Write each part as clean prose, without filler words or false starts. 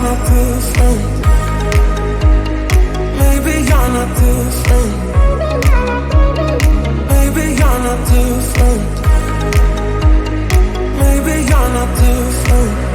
not different. Maybe you're not different. Maybe you're not different. Maybe you're not different.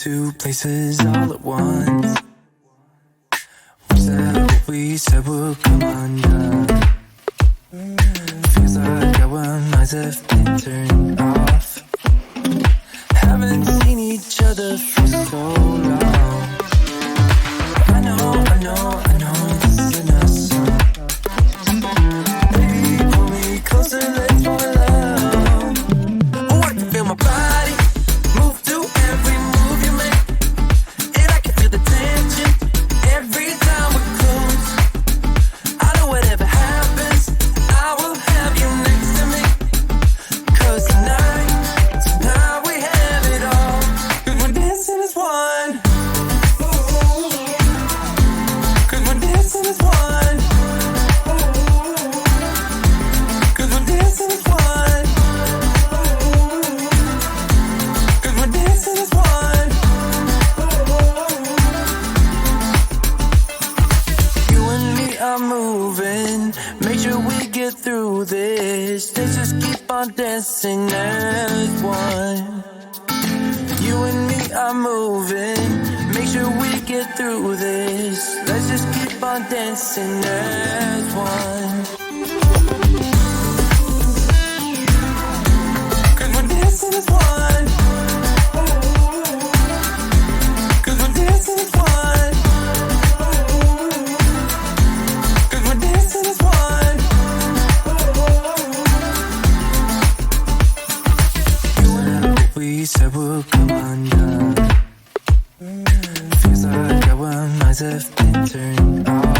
two places all at once. Wish that what we said would come undone. Feels like our minds have been turned off. Haven't seen each other for so long. I know this isn't a song. Baby, pull me closer, let's fall in love. Oh, I can feel my body move to every move you make, and I can feel the tension every time we're close. I know whatever happens, I will have you next to me. 'Cause tonight we have it all. 'Cause we're dancing as one. 'Cause we're dancing as one. 'Cause we're dancing as one. 'Cause we're dancing as one. You and me are moving. Make sure we get through this. Let's just keep on dancing as one. You and me are moving. Make sure we get through this. Let's just keep on dancing as one. 'Cause we're dancing as one. 'Cause we're dancing as one. 'Cause we're dancing as one. You and I, what we said would come undone. Feels like our minds have been turned off.